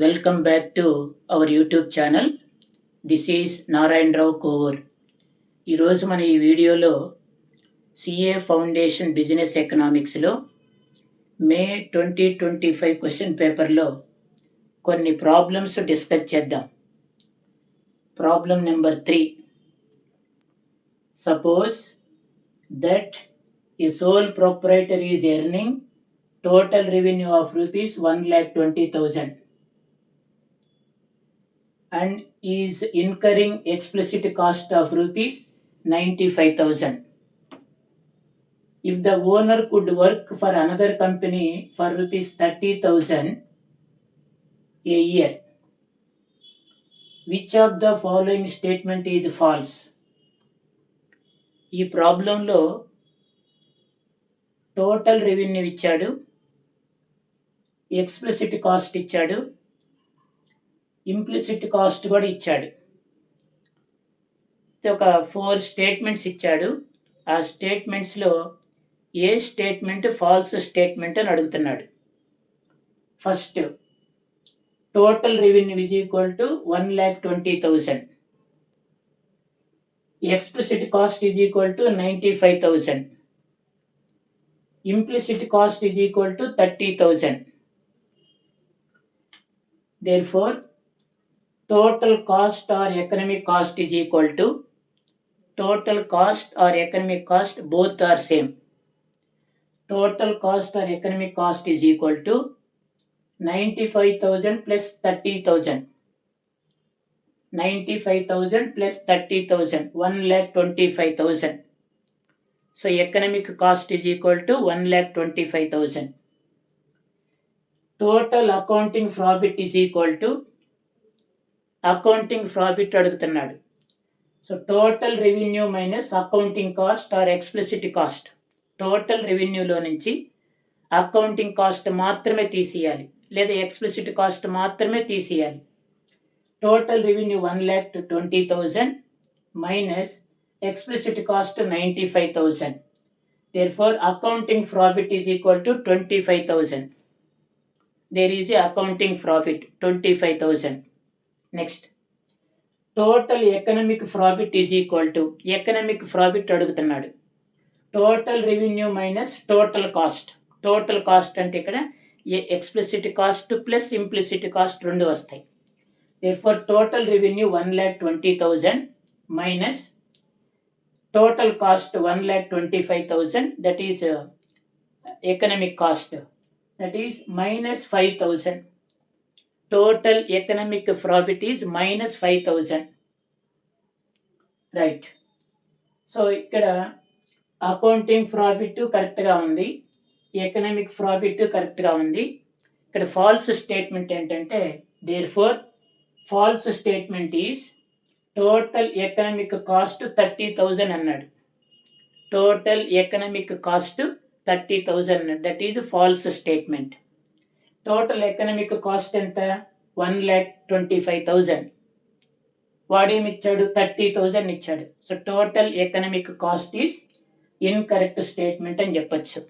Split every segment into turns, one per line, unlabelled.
Welcome back to our YouTube channel. This is Narayanarao Kovur. ఈరోజు మన ఈ వీడియోలో సిఏ ఫౌండేషన్ బిజినెస్ ఎకనామిక్స్లో మే 2025 క్వశ్చన్ పేపర్లో కొన్ని ప్రాబ్లమ్స్ డిస్కస్ చేద్దాం. Problem number 3. Suppose that a sole proprietor is earning total revenue of rupees 1,20,000 and is incurring explicit cost of rupees 95,000. If the owner could work for another company for rupees 30,000 a year, which of the following statement is false? ఈ ప్రాబ్లంలో total revenue ఇచ్చాడు, explicit cost ఇచ్చాడు, implicit cost కూడా ఇచ్చాడు. ఒక 4 statements ఇచ్చాడు. ఆ స్టేట్మెంట్స్లో ఏ statement false statement అని అడుగుతున్నాడు. First, total revenue is equal to 1,20,000. Explicit cost is equal to 95,000. Implicit cost is equal to 30,000. Therefore, total cost or economic cost is equal to total cost or economic cost, both are same. Total cost or economic cost is equal to 95,000 plus 30,000. 95,000 plus 30,000, 1,25,000. So economic cost is equal to 1,25,000. Total accounting profit is equal to accounting profit అడుగుతున్నాడు. So total revenue minus accounting cost or explicit cost. Total రెవెన్యూలో నుంచి accounting cost మాత్రమే తీసేయాలి, లేదా explicit cost మాత్రమే తీసేయాలి. Total revenue 1,20,000 minus explicit cost 95,000. Therefore accounting profit is equal to 25,000. There is a accounting profit 25,000. Next, total economic profit is equal to, economic profit అడుగుతున్నాడు, total revenue minus total cost. Total cost అంటే ఇక్కడ explicit cost plus implicit cost రెండు వస్తాయి. Therefore total revenue 1,20,000 minus total cost 1,25,000, that is economic cost, that is minus 5,000. Total economic profit is minus 5,000. Right. So ఇక్కడ accounting profit కరెక్ట్గా ఉంది, economic profit కరెక్ట్గా ఉంది. ఇక్కడ ఫాల్స్ స్టేట్మెంట్ ఏంటంటే, therefore false statement is total economic cost 30,000 అన్నాడు. Total economic cost 30,000 అన్నాడు, that is false statement. Total economic cost ఎంత? 1,25,000. వాడేమి ఇచ్చాడు? 30,000 ఇచ్చాడు. So total economic cost is incorrect statement అని చెప్పచ్చు.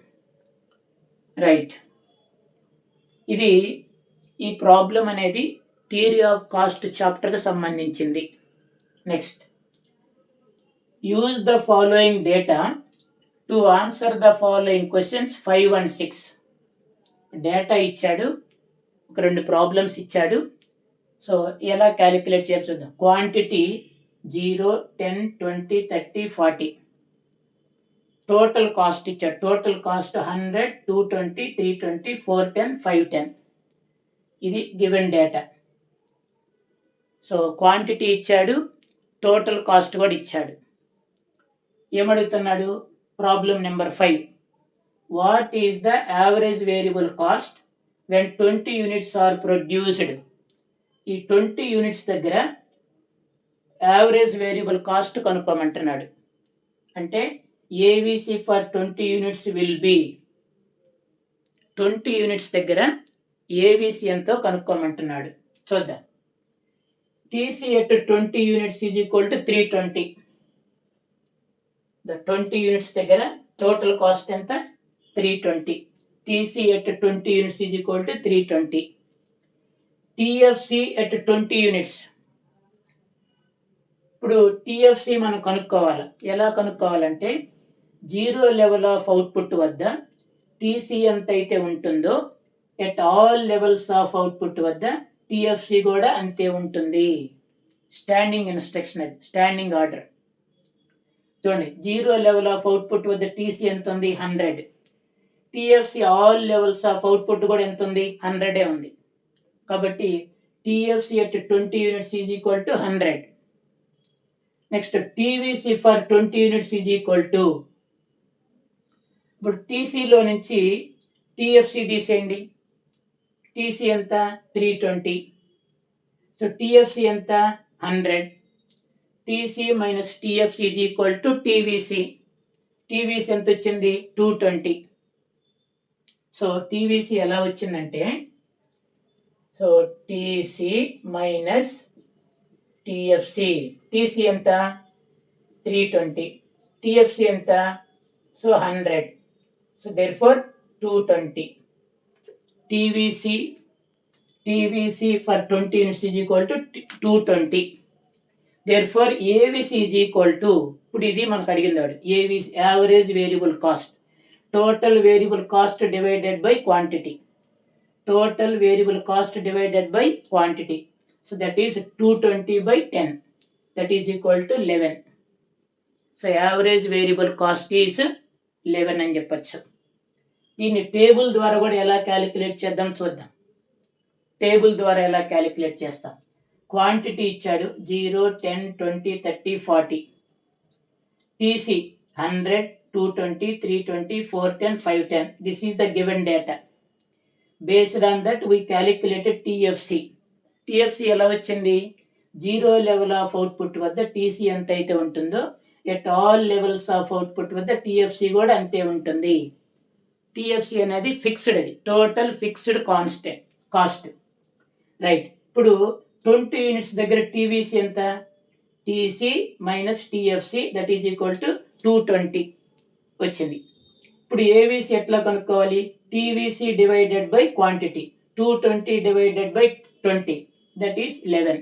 రైట్. ఇది ఈ ప్రాబ్లం అనేది థియరీ ఆఫ్ కాస్ట్ చాప్టర్కి సంబంధించింది. Next, use the following data to answer the following questions 5 and 6. Data ఇచ్చాడు, ఒక 2 ప్రాబ్లమ్స్ ఇచ్చాడు. సో ఎలా క్యాలిక్యులేట్ చేయాలి చూద్దాం. క్వాంటిటీ 0, 10, 20, 30, 40. టోటల్ కాస్ట్ ఇచ్చాడు. Total cost 100, 220, 320, 410, 510. ఇది గివెన్ డేటా. సో క్వాంటిటీ ఇచ్చాడు, టోటల్ కాస్ట్ కూడా ఇచ్చాడు. ఏమడుగుతున్నాడు? Problem number 5. What is the average variable cost when 20 units are produced? ఈ 20 యూనిట్స్ దగ్గర యావరేజ్ వేరియబుల్ కాస్ట్ కనుక్కోమంటున్నాడు. అంటే AVC for 20 units will be, 20 units దగ్గర ఏవిసి ఎంతో కనుక్కోమంటున్నాడు. చూద్దాం. TC at 20 units is equal to 320. The 20 units దగ్గర total cost ఎంత? 320. TC at 20 units is equal to 320. TFC at 20 units. ఇప్పుడు టిఎఫ్సి మనం కనుక్కోవాలి. ఎలా కనుక్కోవాలంటే 0 లెవెల్ ఆఫ్ అవుట్పుట్ వద్ద టీసీ ఎంత అయితే ఉంటుందో at all levels of output వద్ద టిఎఫ్సి కూడా అంతే ఉంటుంది. స్టాండింగ్ ఇన్స్ట్రక్షన్, అది స్టాండింగ్ ఆర్డర్. చూడండి, 0 లెవెల్ ఆఫ్ అవుట్పుట్ వద్ద టీసీ ఎంత ఉంది? 100. TFC all levels of output కూడా ఎంత ఉంది? 100 ఉంది. కాబట్టి TFC at 20 units is equal to 100. Next TVC for 20 units is equal to, ఇప్పుడు టీసీలో నుంచి టిఎఫ్సి తీసేయండి. టీసీ ఎంత? 320. సో టిఎఫ్సి ఎంత? 100. TC minus TFC is equal to TVC. TVC ఎంత వచ్చింది? 220. సో టీవీసీ ఎలా వచ్చిందంటే, so TC minus TFC. TC ఎంత? 320. టిఎఫ్సి ఎంత? So 100. So therefore 220. TVC for 20 units is equal to 220. Therefore AVC is equal to, ఇప్పుడు ఇది మనకు అడిగిందాడు, AVC average variable cost, total variable cost divided by quantity. Total variable cost divided by quantity. So that is 220 by 10, that is equal to 11. So average variable cost is 11 అని చెప్పచ్చు. దీన్ని table ద్వారా కూడా ఎలా calculate చేద్దాం చూద్దాం. Table ద్వారా ఎలా క్యాలిక్యులేట్ చేస్తాం? క్వాంటిటీ ఇచ్చాడు 0, 10, 20, 30, 40. TC 100, 220, 320, 410, 510. This is the given data. Based on that we calculated TFC. TFC ఎలా వచ్చింది? 0 లెవెల్ ఆఫ్ అవుట్పుట్ వద్ద టీసీ ఎంత అయితే ఉంటుందో at all levels of output వద్ద టిఎఫ్సి కూడా అంతే ఉంటుంది. టిఎఫ్సి అనేది ఫిక్స్డ్, అది టోటల్ ఫిక్స్డ్ కాస్ట్. రైట్. ఇప్పుడు 20 యూనిట్స్ దగ్గర టీవీసీ ఎంత? TC minus TFC that is equal to 220 వచ్చింది. ఇప్పుడు ఏవీసీ ఎట్లా కనుక్కోవాలి? TVC divided by quantity. 220 divided by 20 that is 11.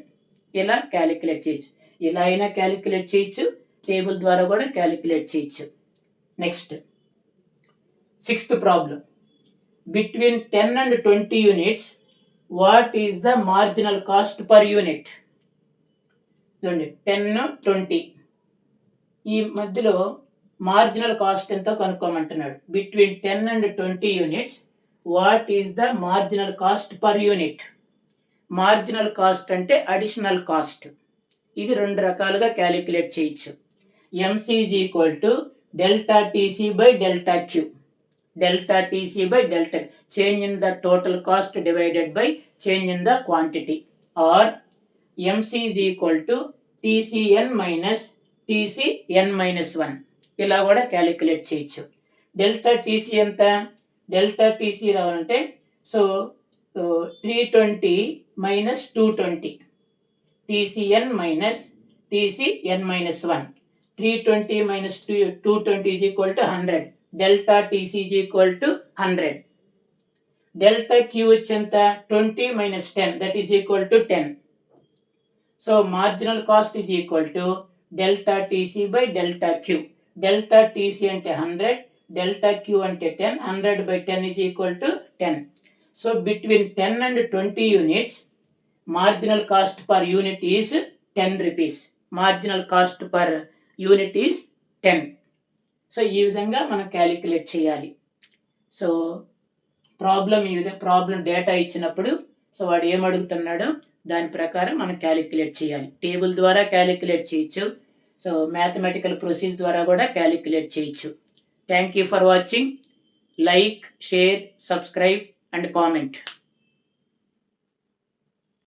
ఇలా క్యాలిక్యులేట్ చేయొచ్చు. ఇలా అయినా క్యాలిక్యులేట్ చేయొచ్చు, టేబుల్ ద్వారా కూడా క్యాలిక్యులేట్ చేయొచ్చు. Next 6th problem. Between 10 and 20 units what is the marginal cost per unit? చూడండి, 10, 20 ఈ మధ్యలో మార్జినల్ కాస్ట్ ఎంతో కనుక్కోమంటున్నాడు. Between 10 and 20 units what is the marginal cost per unit? Marginal cost అంటే అడిషనల్ కాస్ట్. ఇది 2 రకాలుగా క్యాలిక్యులేట్ చేయొచ్చు. MC is equal to delta TC by delta Q. Delta TC by delta, change in the total cost divided by change in the quantity. Or MC is equal to TCN minus TCN minus 1. ఇలా కూడా calculate చేయొచ్చు. Delta TC ఎంత? Delta TC రావాలంటే so 320 minus 220. TCN minus TCN minus 1. 320 minus 220 is equal to 100. Delta TC is equal to 100. Delta Q ఎంత? 20 minus 10 that is equal to 10. So marginal cost is equal to delta TC by delta Q. Delta TC అంటే 100, delta Q అంటే 10. 100 by 10 is equal to 10. So between 10 and 20 units, marginal cost per unit is 10 rupees. Marginal cost per unit is 10. So ఈ విధంగా మనం calculate చేయాలి. So problem data ఇచ్చినప్పుడు so వాడు ఏం అడుగుతున్నాడో దాని ప్రకారం మనం క్యాలిక్యులేట్ చేయాలి. టేబుల్ ద్వారా క్యాలిక్యులేట్ చేయొచ్చు, సో మ్యాథమెటికల్ ప్రొసీజ్ ద్వారా కూడా క్యాలిక్యులేట్ చేయొచ్చు. Thank you for watching. Like, share, subscribe and comment.